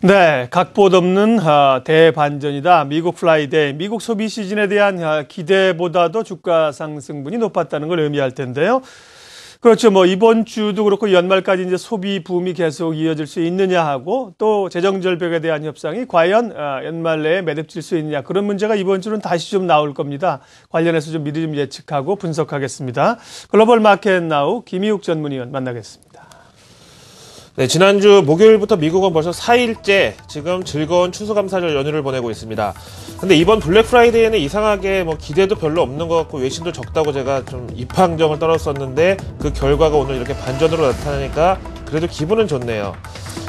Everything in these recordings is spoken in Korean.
네, 각본 없는 대반전이다. 미국 프라이데이, 미국 소비 시즌에 대한 기대보다도 주가 상승분이 높았다는 걸 의미할 텐데요. 그렇죠. 이번 주도 그렇고 연말까지 이제 소비 붐이 계속 이어질 수 있느냐 하고 또 재정 절벽에 대한 협상이 과연 연말 내에 매듭질 수 있느냐, 그런 문제가 이번 주는 다시 좀 나올 겁니다. 관련해서 좀 미리 좀 예측하고 분석하겠습니다. 글로벌 마켓 나우 김희욱 전문위원 만나겠습니다. 네, 지난주 목요일부터 미국은 벌써 4일째 지금 즐거운 추수감사절 연휴를 보내고 있습니다. 근데 이번 블랙 프라이데이에는 이상하게 기대도 별로 없는 것 같고 외신도 적다고 제가 좀 입항정을 떨었었는데 그 결과가 오늘 이렇게 반전으로 나타나니까 그래도 기분은 좋네요.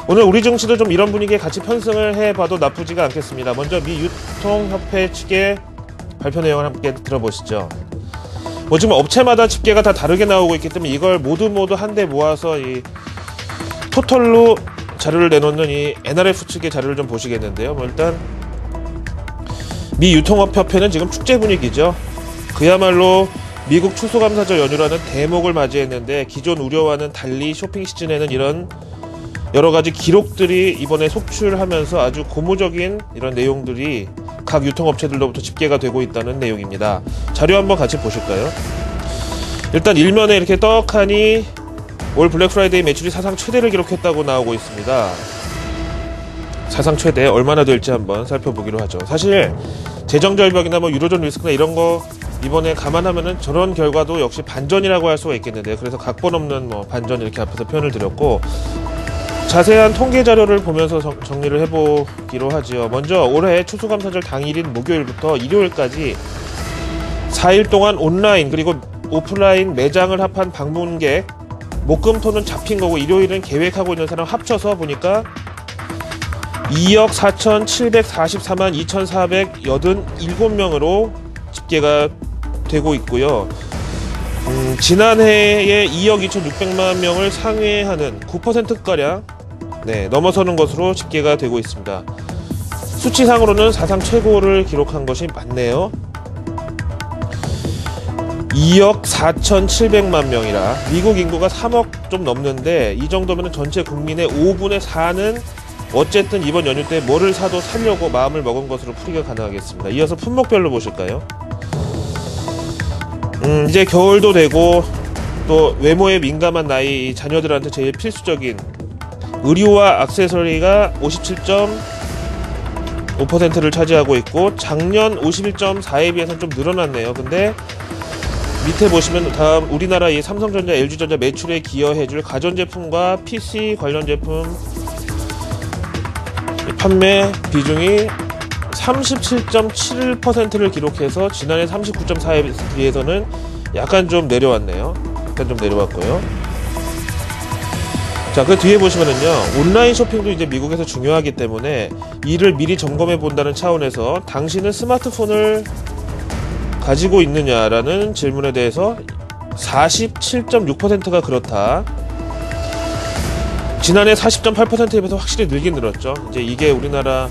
오늘 우리 증시도 좀 이런 분위기에 같이 편승을 해봐도 나쁘지가 않겠습니다. 먼저 미 유통협회 측의 발표 내용을 함께 들어보시죠. 지금 업체마다 집계가 다 다르게 나오고 있기 때문에 이걸 모두 한데 모아서 토털로 자료를 내놓는 이 NRF 측의 자료를 좀 보시겠는데요. 일단 미 유통업협회는 지금 축제 분위기죠. 그야말로 미국 추수감사절 연휴라는 대목을 맞이했는데 기존 우려와는 달리 쇼핑 시즌에는 이런 여러 가지 기록들이 이번에 속출하면서 아주 고무적인 이런 내용들이 각 유통업체들로부터 집계가 되고 있다는 내용입니다. 자료 한번 같이 보실까요? 일단 일면에 이렇게 떡하니 올 블랙 프라이데이 매출이 사상 최대를 기록했다고 나오고 있습니다. 사상 최대 얼마나 될지 한번 살펴보기로 하죠. 사실 재정 절벽이나 유로존 리스크나 이런 거 이번에 감안하면은 저런 결과도 역시 반전이라고 할 수가 있겠는데요. 그래서 각본 없는 반전 이렇게 앞에서 표현을 드렸고, 자세한 통계 자료를 보면서 정리를 해보기로 하지요. 먼저 올해 추수감사절 당일인 목요일부터 일요일까지 4일 동안 온라인 그리고 오프라인 매장을 합한 방문객 목금토는 잡힌 거고 일요일은 계획하고 있는 사람 합쳐서 보니까 2억 4,744만 2,487명으로 집계가 되고 있고요. 지난해에 2억 2,600만 명을 상회하는 9%가량 넘어서는 것으로 집계가 되고 있습니다. 수치상으로는 사상 최고를 기록한 것이 맞네요. 2억 4,700만 명이라 미국 인구가 3억 좀 넘는데 이 정도면 전체 국민의 5분의 4는 어쨌든 이번 연휴 때 뭐를 사도 사려고 마음을 먹은 것으로 풀이가 가능하겠습니다. 이어서 품목별로 보실까요? 이제 겨울도 되고 또 외모에 민감한 나이 자녀들한테 제일 필수적인 의류와 액세서리가 57.5%를 차지하고 있고 작년 51.4에 비해서는 좀 늘어났네요. 근데 밑에 보시면 다음 우리나라 이 삼성전자, LG전자 매출에 기여해줄 가전제품과 PC 관련 제품 판매 비중이 37.7%를 기록해서 지난해 39.4에 비해서는 약간 좀 내려왔네요. 약간 좀 내려왔고요. 자, 그 뒤에 보시면은요, 온라인 쇼핑도 이제 미국에서 중요하기 때문에 이를 미리 점검해 본다는 차원에서 당신은 스마트폰을 가지고 있느냐라는 질문에 대해서 47.6%가 그렇다. 지난해 40.8%에 비해서 확실히 늘긴 늘었죠. 이제 이게 우리나라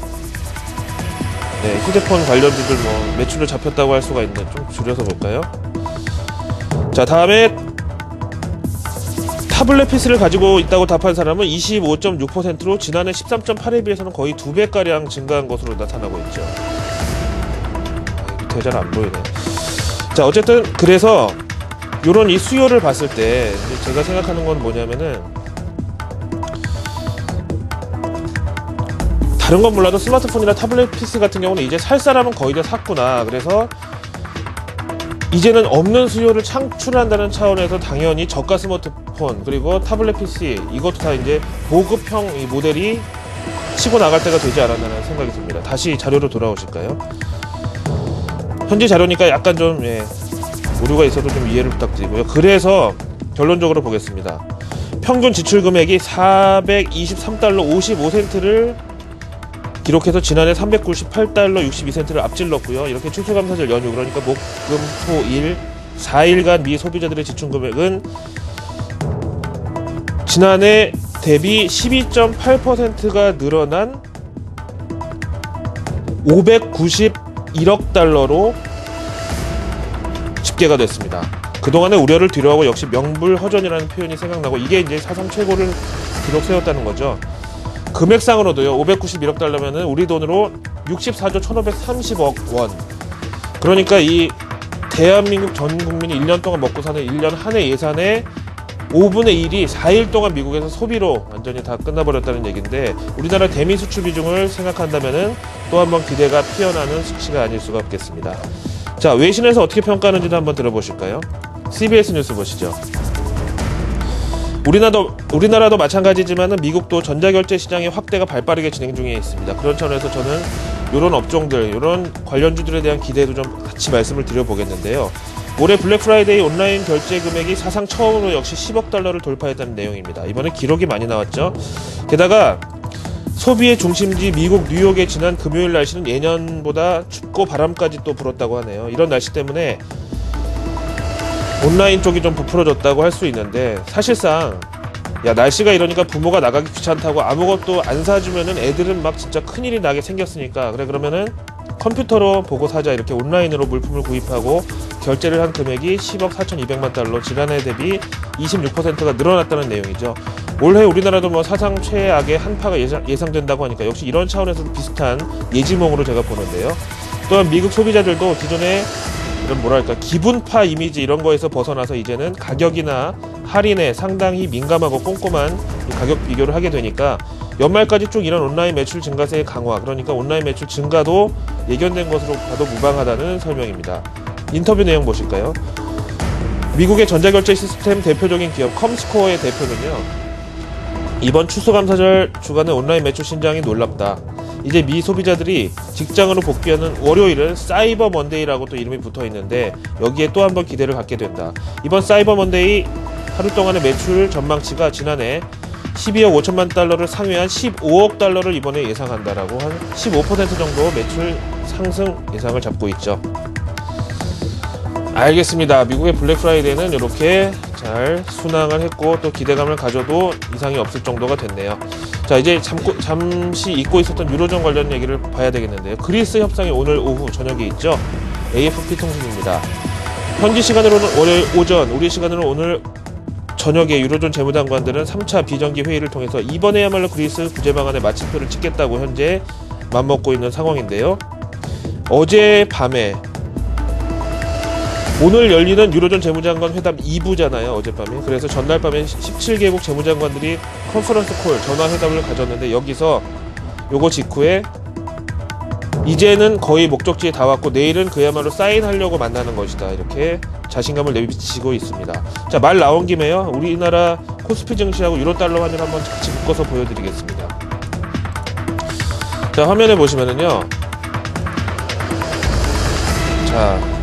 휴대폰 관련주들 매출로 잡혔다고 할 수가 있는데 좀 줄여서 볼까요? 자, 다음에 타블렛 PC를 가지고 있다고 답한 사람은 25.6%로 지난해 13.8에 비해서는 거의 2배가량 증가한 것으로 나타나고 있죠. 밑에 잘 안 보이네. 자, 어쨌든 그래서 요런 이 수요를 봤을 때 제가 생각하는 건 뭐냐면은, 다른 건 몰라도 스마트폰이나 타블렛 PC 같은 경우는 이제 살 사람은 거의 다 샀구나. 그래서 이제는 없는 수요를 창출한다는 차원에서 당연히 저가 스마트폰 그리고 타블렛 PC 이것도 다 이제 보급형 이 모델이 치고 나갈 때가 되지 않았나라는 생각이 듭니다. 다시 자료로 돌아오실까요? 현재 자료니까 약간 좀 오류가 있어도 좀 이해를 부탁드리고요. 그래서 결론적으로 보겠습니다. 평균 지출 금액이 423달러 55센트를 기록해서 지난해 398달러 62센트를 앞질렀고요. 이렇게 추수감사절 연휴, 그러니까 목, 금, 토, 일 4일간 미 소비자들의 지출 금액은 지난해 대비 12.8%가 늘어난 591억 달러로 집계가 됐습니다. 그동안의 우려를 뒤로하고 역시 명불허전이라는 표현이 생각나고 이게 이제 사상 최고를 기록 세웠다는 거죠. 금액상으로도요, 591억 달러면은 우리 돈으로 64조 1530억 원. 그러니까 이 대한민국 전 국민이 1년 동안 먹고 사는 1년 한 해 예산의 5분의 1이 4일 동안 미국에서 소비로 완전히 다 끝나버렸다는 얘기인데, 우리나라 대미 수출 비중을 생각한다면은 또 한 번 기대가 피어나는 수치가 아닐 수가 없겠습니다. 자, 외신에서 어떻게 평가하는지도 한번 들어보실까요? CBS 뉴스 보시죠. 우리나라도 마찬가지지만은 미국도 전자결제 시장의 확대가 발빠르게 진행 중에 있습니다. 그런 차원에서 저는 이런 업종들, 이런 관련주들에 대한 기대도 좀 같이 말씀을 드려보겠는데요. 올해 블랙 프라이데이 온라인 결제 금액이 사상 처음으로 역시 10억 달러를 돌파했다는 내용입니다. 이번에 기록이 많이 나왔죠. 게다가 소비의 중심지 미국 뉴욕의 지난 금요일 날씨는 예년보다 춥고 바람까지 또 불었다고 하네요. 이런 날씨 때문에 온라인 쪽이 좀 부풀어졌다고 할 수 있는데, 사실상 야, 날씨가 이러니까 부모가 나가기 귀찮다고 아무것도 안 사주면은 애들은 막 진짜 큰일이 나게 생겼으니까, 그래 그러면은 컴퓨터로 보고 사자, 이렇게 온라인으로 물품을 구입하고 결제를 한 금액이 10억 4,200만 달러, 지난해 대비 26%가 늘어났다는 내용이죠. 올해 우리나라도 뭐 사상 최악의 한파가 예상된다고 하니까 역시 이런 차원에서도 비슷한 예지몽으로 제가 보는데요. 또한 미국 소비자들도 기존에 이런 뭐랄까 기분파 이미지 이런 거에서 벗어나서 이제는 가격이나 할인에 상당히 민감하고 꼼꼼한 가격 비교를 하게 되니까 연말까지 쭉 이런 온라인 매출 증가세의 강화, 그러니까 온라인 매출 증가도 예견된 것으로 봐도 무방하다는 설명입니다. 인터뷰 내용 보실까요? 미국의 전자결제 시스템 대표적인 기업 컴스코어의 대표는요, 이번 추수감사절 주간의 온라인 매출 신장이 놀랍다. 이제 미 소비자들이 직장으로 복귀하는 월요일은 사이버 먼데이라고 또 이름이 붙어 있는데, 여기에 또 한 번 기대를 갖게 된다. 이번 사이버 먼데이 하루 동안의 매출 전망치가 지난해 12억 5천만 달러를 상회한 15억 달러를 이번에 예상한다라고 한 15% 정도 매출 상승 예상을 잡고 있죠. 알겠습니다. 미국의 블랙 프라이데이는 이렇게 잘 순항을 했고 또 기대감을 가져도 이상이 없을 정도가 됐네요. 자, 이제 잠시 잊고 있었던 유로존 관련 얘기를 봐야 되겠는데요. 그리스 협상이 오늘 오후 저녁에 있죠. AFP 통신입니다. 현지 시간으로는 월요일 오전, 우리 시간으로 오늘 저녁에 유로존 재무장관들은 3차 비정기 회의를 통해서 이번에야말로 그리스 구제 방안의 마침표를 찍겠다고 현재 맘먹고 있는 상황인데요. 어젯밤에 오늘 열리는 유로존 재무장관 회담 2부잖아요, 어젯밤에. 그래서 전날 밤에 17개국 재무장관들이 컨퍼런스 콜, 전화회담을 가졌는데, 여기서 요거 직후에 이제는 거의 목적지에 다 왔고 내일은 그야말로 사인하려고 만나는 것이다, 이렇게 자신감을 내비치고 있습니다. 자, 말 나온 김에요, 우리나라 코스피 증시하고 유로달러 환율 한번 같이 묶어서 보여드리겠습니다. 자, 화면에 보시면은요, 자,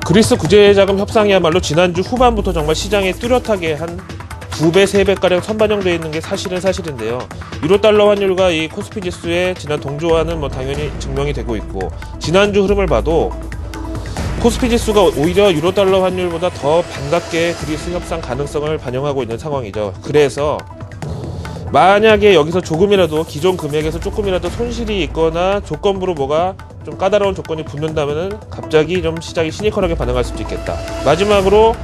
그리스 구제자금 협상이야말로 지난주 후반부터 정말 시장에 뚜렷하게 한 2배, 3배가량 선반영되어 있는 게 사실인데요. 유로달러 환율과 이 코스피 지수의 지난 동조화는 뭐 당연히 증명이 되고 있고, 지난주 흐름을 봐도 코스피 지수가 오히려 유로달러 환율보다 더 반갑게 그리스 협상 가능성을 반영하고 있는 상황이죠. 그래서 만약에 여기서 조금이라도 기존 금액에서 조금이라도 손실이 있거나 조건부로 뭐가 좀 까다로운 조건이 붙는다면은 갑자기 좀 시장이 시니컬하게 반응할 수도 있겠다. 마지막으로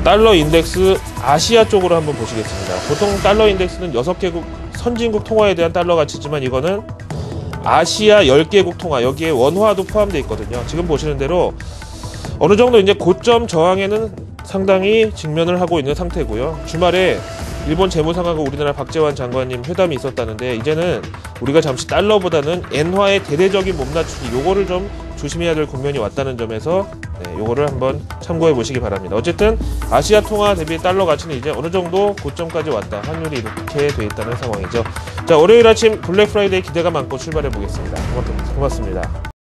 달러 인덱스 아시아 쪽으로 한번 보시겠습니다. 보통 달러 인덱스는 6개국 선진국 통화에 대한 달러 가치지만 이거는 아시아 10개국 통화, 여기에 원화도 포함되어 있거든요. 지금 보시는 대로 어느 정도 이제 고점 저항에는 상당히 직면을 하고 있는 상태고요. 주말에 일본 재무상하고 우리나라 박재환 장관님 회담이 있었다는데, 이제는 우리가 잠시 달러보다는 엔화의 대대적인 몸낮추기, 요거를 좀 조심해야 될 국면이 왔다는 점에서 요거를 한번 참고해 보시기 바랍니다. 어쨌든 아시아 통화 대비 달러 가치는 이제 어느 정도 고점까지 왔다, 환율이 이렇게 돼 있다는 상황이죠. 자, 월요일 아침 블랙 프라이데이 기대가 많고 출발해 보겠습니다. 고맙습니다.